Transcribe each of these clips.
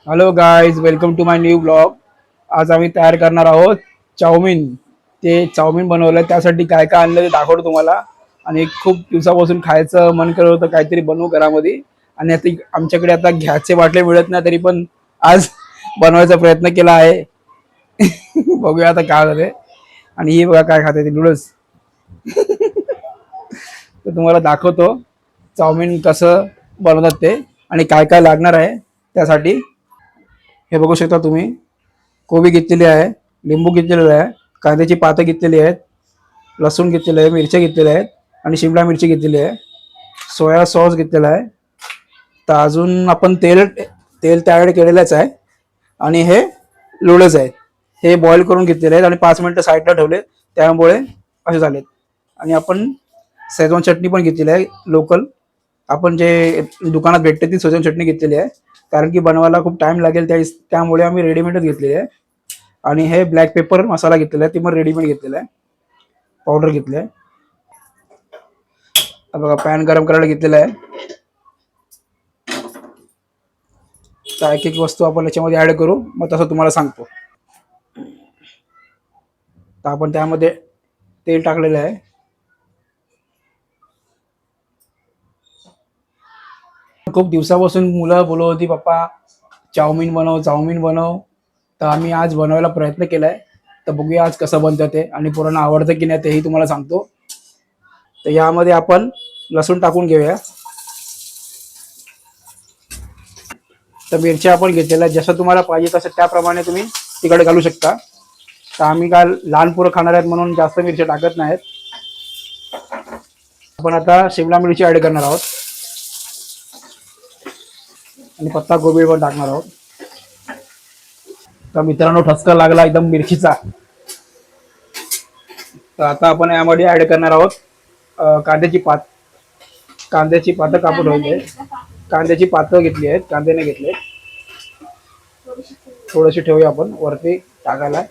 Hello guys, welcome to my new blog. आज आम्ही तयार करणार आहोत चाऊमिन. ते चाऊमिन बनवलं त्यासाठी काय काय आणलं ते दाखवतो तुम्हाला. आणि खूप दिवसापासून खायचं मन करत होतं काहीतरी बनवू घरामध्ये. आणि आता आमच्याकडे आता गॅसचे बाटले मिळत नाही तरी पण आज बनवायचा प्रयत्न केला आहे. बघूया आता काय होते. आणि ही बघा काय खाते ते नूडल्स. तर तुम्हाला दाखवतो चाऊमिन कसं बनवतात ते आणि काय काय लागणार आहे त्यासाठी. हे बघू शकता तुम्ही. कोबी घेतलेली आहे, लिंबू घेतलेलं आहे, कांद्याची पातं घेतलेली आहेत, लसूण घेतलेलं आहे, मिरच्या घेतलेल्या आहेत आणि शिमला मिरची घेतलेली आहे. सोया सॉस घेतलेला आहे. तर अजून आपण तेल तेल त्यावेळी केलेलंच आहे. आणि हे नूडल्स आहेत. हे बॉईल करून घेतलेले आहेत आणि 5 मिनिटं साईडला ठेवले, त्यामुळे असे झालेत. आणि आपण शेजवान चटणी पण घेतलेली आहे लोकल. आपण जे दुकानात भेटते ती शेजवान चटणी घेतलेली आहे. कारण की बनवायला खूप टाइम लागेल त्यामुळे आम्ही रेडीमेडच घेतलेली आहे. आणि हे ब्लॅक पेपर मसाला घेतलेला आहे, ती पण रेडीमेड घेतलेला आहे. पावडर घेतली आहे. बघा पॅन गरम करायला घेतलेला आहे. तर एक एक वस्तू आपण याच्यामध्ये ऍड करू, मग तसं तुम्हाला सांगतो. तर आपण त्यामध्ये तेल टाकलेलं आहे. खूप दिवसापासून मुलं बोलत होती, पप्पा चाऊमिन बनव चाऊमिन बनव. तर आम्ही आज बनवायला प्रयत्न केलाय. तर बघूया आज कसं बनतं ते आणि पोरांना आवडतं की नाही तेही तुम्हाला सांगतो. तर यामध्ये आपण लसूण टाकून घेऊया. तर मिरच्या आपण घेतलेल्या जसं तुम्हाला पाहिजे तसं त्याप्रमाणे तुम्ही तिकडे घालू शकता. तर आम्ही काय लहान पोरं खाणार आहेत म्हणून जास्त मिरच्या टाकत नाहीत. आपण आता शिमला मिरची ऍड करणार आहोत आणि पत्ता गोबी पण टाकणार आहोत. तर मित्रांनो, ठसका लागला एकदम मिरचीचा. तर आता आपण यामध्ये ऍड करणार आहोत कांद्याची पात. कांद्याची पातं कापून ठेवली. कांद्याची पातं घेतली आहेत, कांद्याने घेतले. थोडीशी ठेवूया आपण वरती टाकायला.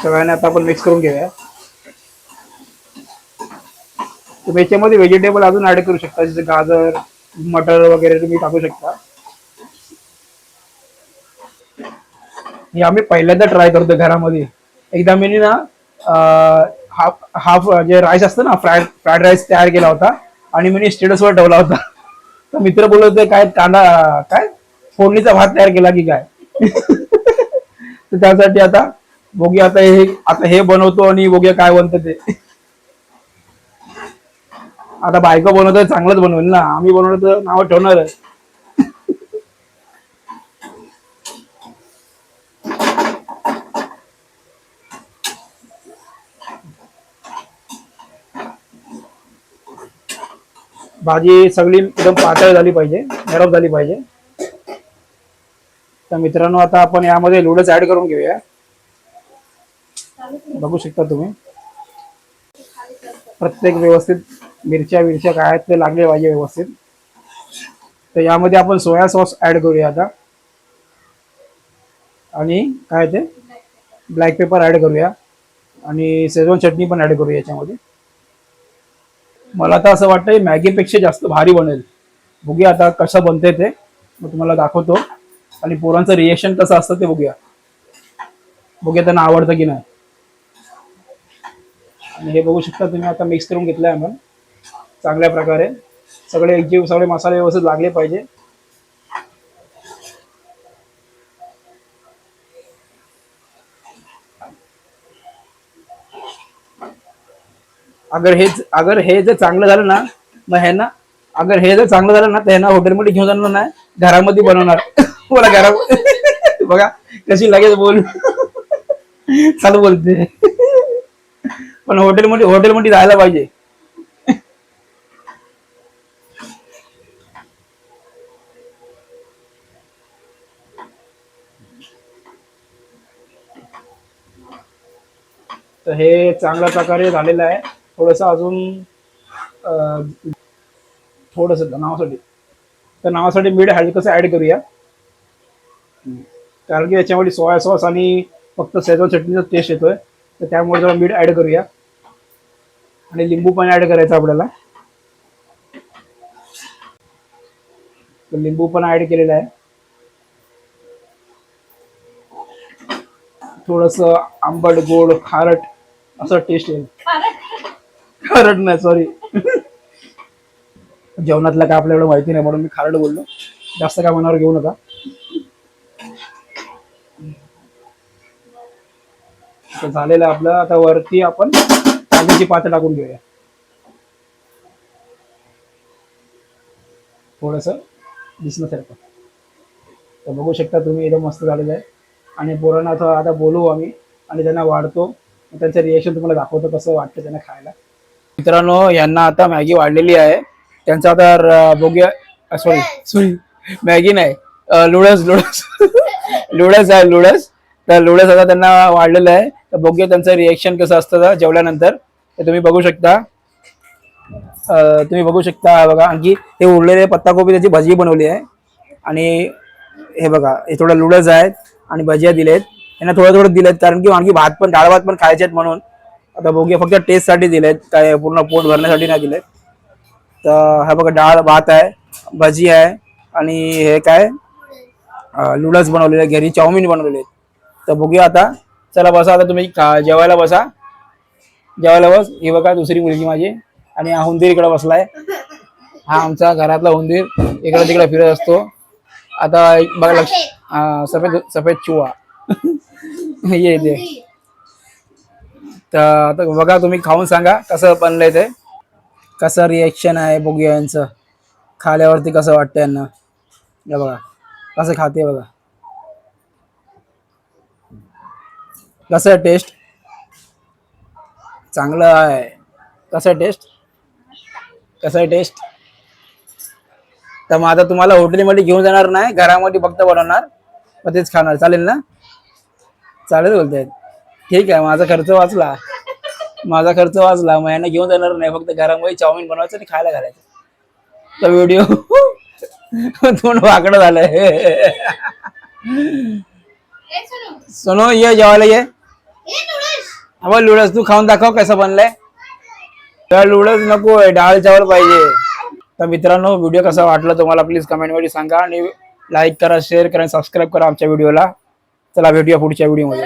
सगळ्यांना आता आपण मिक्स करून घेऊया. तुम्ही याच्यामध्ये व्हेजिटेबल अजून ऍड करू शकता, जसे गाजर, मटर वगैरे तुम्ही टाकू शकता. हे आम्ही पहिल्यांदा ट्राय करतो घरामध्ये. एकदा मी ना हाफ हाफ जे राईस असतं ना, फ्राईड राईस तयार केला होता आणि मी स्टेटसवर ठेवला होता. तर मित्र बोलत होते काय कांदा काय फोडणीचा भात तयार केला की काय. तर त्यासाठी आता बघूया. आता हे बनवतो आणि बघूया काय बनतं ते. आता बायको बनवतो चांगलंच बनवेल ना, आम्ही बनवलं तर नाव ठेवणार. भाजी सगळी एकदम पातळ झाली पाहिजे, नरम झाली पाहिजे. तर मित्रांनो, आता आपण यामध्ये नूडल्स ऍड करून घेऊया. बघू शकता तुम्ही. प्रत्येक व्यवस्थित मिरच्या विरच्या काय आहेत ते लागले पाहिजे व्यवस्थित. तर यामध्ये आपण सोया सॉस ऍड करूया आता. आणि काय ते ब्लॅक पेपर ऍड करूया. आणि शेजवान चटणी पण ऍड करूया याच्यामध्ये. मला तर असं वाटतं मॅगीपेक्षा जास्त भारी बनेल. बघूया आता कसं बनते ते, मग तुम्हाला दाखवतो. आणि पोरांचं रिएक्शन कसं असतं ते बघूया. बघूया त्यांना आवडतं की नाही. आणि हे बघू शकता तुम्ही, आता मिक्स करून घेतलंय आपण चांगल्या प्रकारे. सगळे मसाले व्यवस्थित लागले पाहिजे. अगर हे जर चांगलं झालं ना, मग हे ना अगर हे जर चांगलं झालं ना तर ह्यांना हॉटेलमध्ये घेऊन जाणार नाही, घरामध्ये बनवणार. बोला घरामध्ये. बघा कशी लगेच बोल चालू बोलते. पण हॉटेलमध्ये जायला पाहिजे. तर हे चांगल्या प्रकारे झालेलं आहे. थोडस अजून थोडस नावासाठी, तर नावासाठी मीठ हलकंसं ऍड करूया. कारण की याच्यामध्ये सोया सॉस आणि फक्त शेजवान चटणीचा टेस्ट येतोय. तर त्यामुळे जरा मीठ ऍड करूया. आणि लिंबू पण ऍड करायचं आपल्याला. तर लिंबू पण ऍड केलेला आहे. थोडस आंबट गोड खारट असं टेस्ट येईल. खारट नाही, सॉरी. जेवणातलं काय आपल्याला माहिती नाही म्हणून मी खारट बोललो. जास्त काय मनावर घेऊ नका. तर झालेलं आपलं. आता वरती आपण कांद्याची पात टाकून घेऊया. थोडस दिसण्यासारखं. तर बघू शकता तुम्ही, एकदम मस्त झालेलं आहे. आणि पोरांना आता बोलवू आम्ही आणि त्यांना वाढतो. त्यांचं रिएक्शन तुम्हाला दाखवतो कसं वाटतं त्यांना खायला. मित्रांनो, यांना आता मॅगी वाढलेली आहे. त्यांचा आता बघूया. सॉरी सॉरी, मॅगी नाही, लुडस लुडस लुडस आहे, लुडस. तर लुडस आता त्यांना वाढलेलं आहे. तर बघूया त्यांचं रिएक्शन कसं असतं जेवल्यानंतर. तर तुम्ही बघू शकता. तुम्ही बघू शकता बघा. आणखी हे उरलेले पत्ताकोबी त्याची भजी बनवली आहे. आणि हे बघा, हे थोडं लुडस आहेत आणि भजिया दिलेत. यांना थोडं दिलेत कारण की आणखी भात पण, डाळ भात पण खायचे आहेत म्हणून. आता बघूया, फक्त टेस्ट साठी दिलेत, काय पूर्ण पोट भरण्यासाठी नाही दिलेत. तर हा बघा, डाळ भात आहे, भजी आहे आणि हे काय लुडस बनवलेले आहे, घरी चाऊमिन बनवलेले आहेत. तर बघूया आता. चला बसा, आता तुम्ही जेवायला बसा. जेवायला बस. ही बघा दुसरी मुलगी माझी. आणि हा हुंदीर इकडे बसलाय. हा आमचा घरातला हुंदीर इकडे तिकडे फिरत असतो. आता बघा, लक्ष. सफेद सफेद चुहा येते. तर आता बघा, तुम्ही खाऊन सांगा कसं बनलंय ते, कसं रिएक्शन आहे. बघूया यांचं खाल्यावरती कसं वाटतं यांना. हे बघा कसं खाते बघा. कसं टेस्ट? चांगलं आहे. कसं टेस्ट? कसं टेस्ट? तर मग आता तुम्हाला हॉटेलमध्ये घेऊन जाणार नाही, घरामध्ये फक्त बनवणार, मग तेच खाणार. चालेल ना? चालेल बोलतायत. ठीक आहे, माझा खर्च वाचला. माझा खर्च वाचला. मग यांना घेऊन जाणार नाही, फक्त घरामध्ये चाऊमिन बनवायचं आणि खायला घालायचं. तर व्हिडिओ तोंड वाकडं झालंय. सोनो, ये जेवायला ये. अब लुडस तू खाऊन दाखव कसं बनलंय. लुडस नको, डाळ चावल पाहिजे. तर मित्रांनो, व्हिडिओ कसा वाटला तुम्हाला प्लीज कमेंटमध्ये सांगा. आणि लाईक करा, शेअर करा, सबस्क्राईब करा आमच्या व्हिडिओला. चला भेटूया पुढच्या व्हिडिओमध्ये.